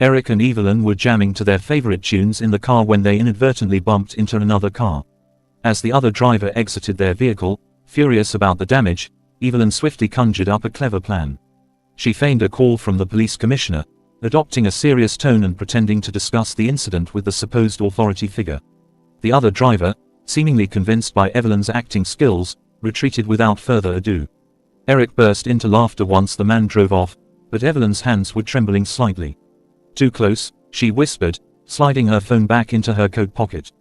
Eric and Evelyn were jamming to their favorite tunes in the car when they inadvertently bumped into another car. As the other driver exited their vehicle, furious about the damage, Evelyn swiftly conjured up a clever plan. She feigned a call from the police commissioner, adopting a serious tone and pretending to discuss the incident with the supposed authority figure. The other driver, seemingly convinced by Evelyn's acting skills, retreated without further ado. Eric burst into laughter once the man drove off, but Evelyn's hands were trembling slightly. "Too close," she whispered, sliding her phone back into her coat pocket.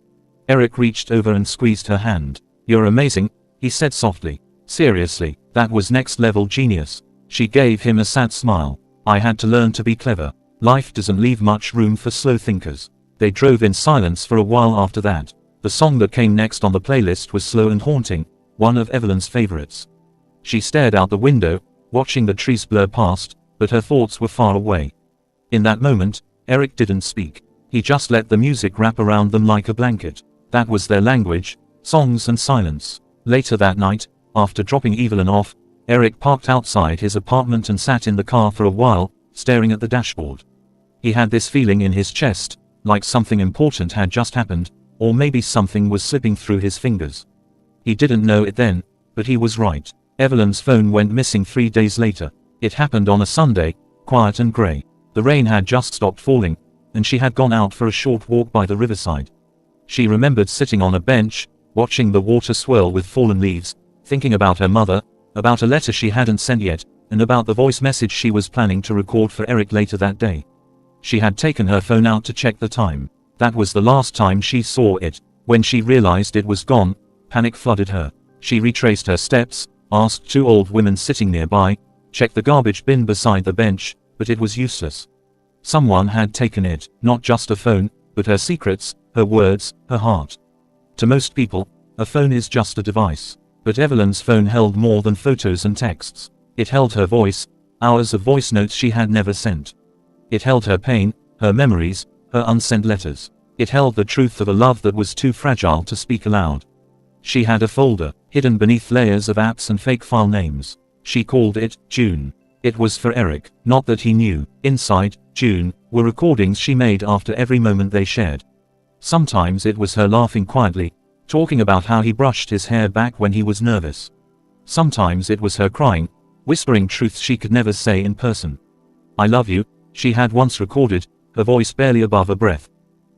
Eric reached over and squeezed her hand. "You're amazing," he said softly. "Seriously, that was next-level genius." She gave him a sad smile. "I had to learn to be clever. Life doesn't leave much room for slow thinkers." They drove in silence for a while after that. The song that came next on the playlist was slow and haunting, one of Evelyn's favorites. She stared out the window, watching the trees blur past, but her thoughts were far away. In that moment, Eric didn't speak. He just let the music wrap around them like a blanket. That was their language, songs and silence. Later that night, after dropping Evelyn off, Eric parked outside his apartment and sat in the car for a while, staring at the dashboard. He had this feeling in his chest, like something important had just happened, or maybe something was slipping through his fingers. He didn't know it then, but he was right. Evelyn's phone went missing 3 days later. It happened on a Sunday, quiet and grey. The rain had just stopped falling, and she had gone out for a short walk by the riverside. She remembered sitting on a bench, watching the water swirl with fallen leaves, thinking about her mother, about a letter she hadn't sent yet, and about the voice message she was planning to record for Eric later that day. She had taken her phone out to check the time. That was the last time she saw it. When she realized it was gone, panic flooded her. She retraced her steps, asked 2 old women sitting nearby, checked the garbage bin beside the bench, but it was useless. Someone had taken it, not just a phone, but her secrets, her words, her heart. To most people, a phone is just a device. But Evelyn's phone held more than photos and texts. It held her voice, hours of voice notes she had never sent. It held her pain, her memories, her unsent letters. It held the truth of a love that was too fragile to speak aloud. She had a folder, hidden beneath layers of apps and fake file names. She called it June. It was for Eric, not that he knew. Inside June were recordings she made after every moment they shared. Sometimes it was her laughing quietly, talking about how he brushed his hair back when he was nervous. Sometimes it was her crying, whispering truths she could never say in person. "I love you," she had once recorded, her voice barely above a breath.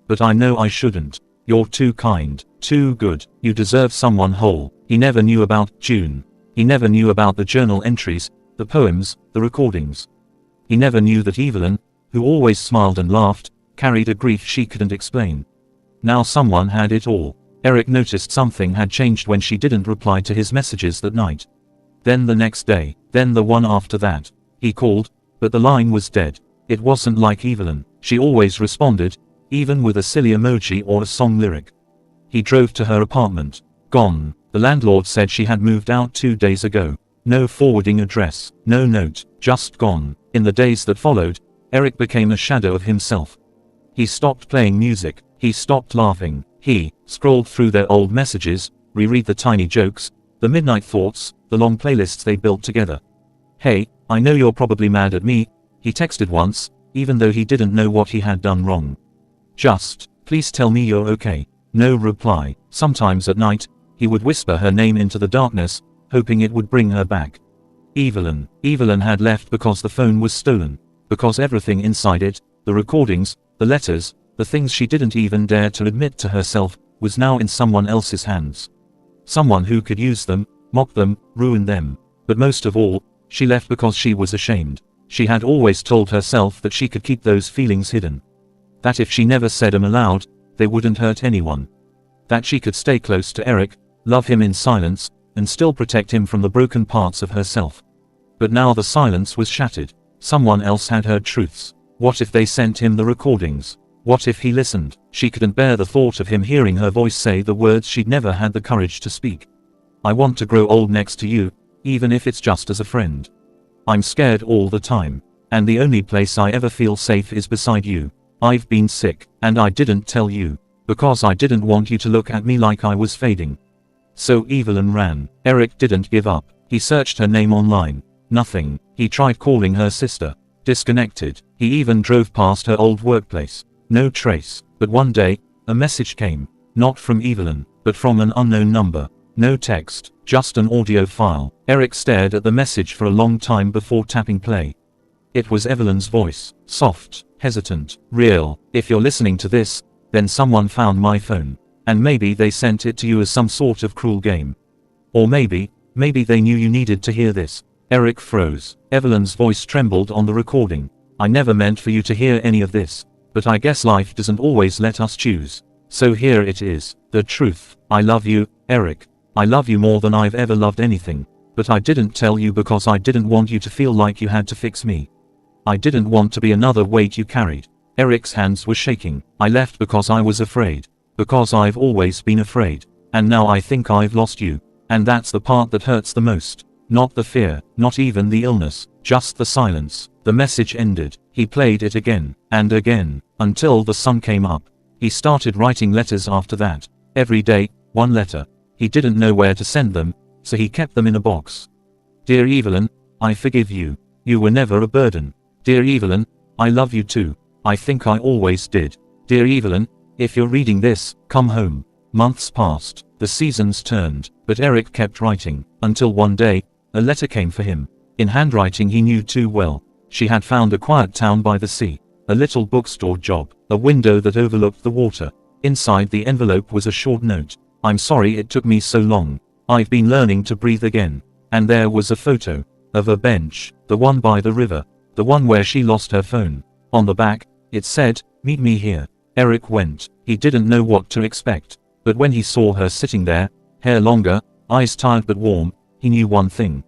"But I know I shouldn't. You're too kind, too good. You deserve someone whole." He never knew about June. He never knew about the journal entries, the poems, the recordings. He never knew that Evelyn, who always smiled and laughed, carried a grief she couldn't explain. Now someone had it all. Eric noticed something had changed when she didn't reply to his messages that night. Then the next day, then the one after that. He called, but the line was dead. It wasn't like Evelyn. She always responded, even with a silly emoji or a song lyric. He drove to her apartment. Gone. The landlord said she had moved out 2 days ago. No forwarding address, no note, just gone. In the days that followed, Eric became a shadow of himself. He stopped playing music. He stopped laughing. He scrolled through their old messages, reread the tiny jokes, the midnight thoughts, the long playlists they built together. "Hey, I know you're probably mad at me," he texted once, even though he didn't know what he had done wrong. "Just, please tell me you're okay." No reply. Sometimes at night, he would whisper her name into the darkness, hoping it would bring her back. Evelyn. Evelyn had left because the phone was stolen. Because everything inside it, the recordings, the letters, the things she didn't even dare to admit to herself, was now in someone else's hands. Someone who could use them, mock them, ruin them. But most of all, she left because she was ashamed. She had always told herself that she could keep those feelings hidden. That if she never said them aloud, they wouldn't hurt anyone. That she could stay close to Eric, love him in silence, and still protect him from the broken parts of herself. But now the silence was shattered. Someone else had heard truths. What if they sent him the recordings? What if he listened? She couldn't bear the thought of him hearing her voice say the words she'd never had the courage to speak. "I want to grow old next to you, even if it's just as a friend. I'm scared all the time, and the only place I ever feel safe is beside you. I've been sick, and I didn't tell you, because I didn't want you to look at me like I was fading." So Evelyn ran. Eric didn't give up. He searched her name online. Nothing. He tried calling her sister. Disconnected. He even drove past her old workplace. No trace. But one day, a message came. Not from Evelyn, but from an unknown number. No text, just an audio file. Eric stared at the message for a long time before tapping play. It was Evelyn's voice. Soft, hesitant, real. If you're listening to this, then someone found my phone. And maybe they sent it to you as some sort of cruel game. Or maybe they knew you needed to hear this. Eric froze. Evelyn's voice trembled on the recording. I never meant for you to hear any of this. But I guess life doesn't always let us choose. So here it is. The truth. I love you, Eric. I love you more than I've ever loved anything. But I didn't tell you because I didn't want you to feel like you had to fix me. I didn't want to be another weight you carried. Eric's hands were shaking. I left because I was afraid. Because I've always been afraid. And now I think I've lost you. And that's the part that hurts the most. Not the fear, not even the illness, just the silence. The message ended. He played it again, and again, until the sun came up. He started writing letters after that. Every day, one letter. He didn't know where to send them, so he kept them in a box. Dear Evelyn, I forgive you. You were never a burden. Dear Evelyn, I love you too. I think I always did. Dear Evelyn, if you're reading this, come home. Months passed, the seasons turned, but Eric kept writing, until one day, a letter came for him. In handwriting he knew too well. She had found a quiet town by the sea, a little bookstore job, a window that overlooked the water. Inside the envelope was a short note. I'm sorry it took me so long. I've been learning to breathe again. And there was a photo of a bench, the one by the river, the one where she lost her phone. On the back, it said, meet me here. Eric went. He didn't know what to expect. But when he saw her sitting there, hair longer, eyes tired but warm, he knew one thing.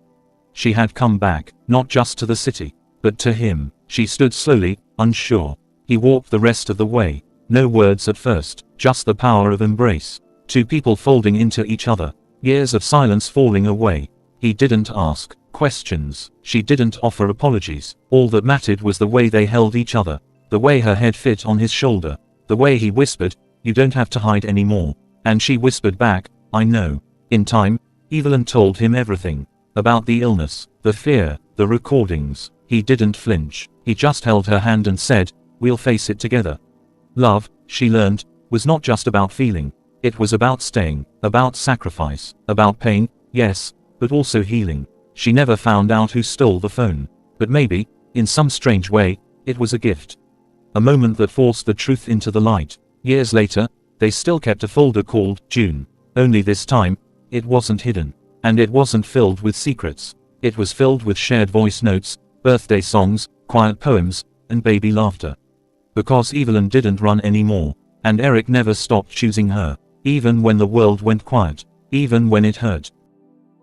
She had come back, not just to the city, but to him. She stood slowly, unsure. He walked the rest of the way. No words at first, just the power of embrace. Two people folding into each other. Years of silence falling away. He didn't ask questions. She didn't offer apologies. All that mattered was the way they held each other. The way her head fit on his shoulder. The way he whispered, you don't have to hide anymore. And she whispered back, I know. In time, Evelyn told him everything. About the illness, the fear, the recordings. He didn't flinch. He just held her hand and said, we'll face it together. Love, she learned, was not just about feeling. It was about staying, about sacrifice, about pain, yes, but also healing. She never found out who stole the phone. But maybe, in some strange way, it was a gift. A moment that forced the truth into the light. Years later, they still kept a folder called June. Only this time, it wasn't hidden. And it wasn't filled with secrets. It was filled with shared voice notes, birthday songs, quiet poems, and baby laughter. Because Evelyn didn't run anymore. And Eric never stopped choosing her. Even when the world went quiet. Even when it hurt.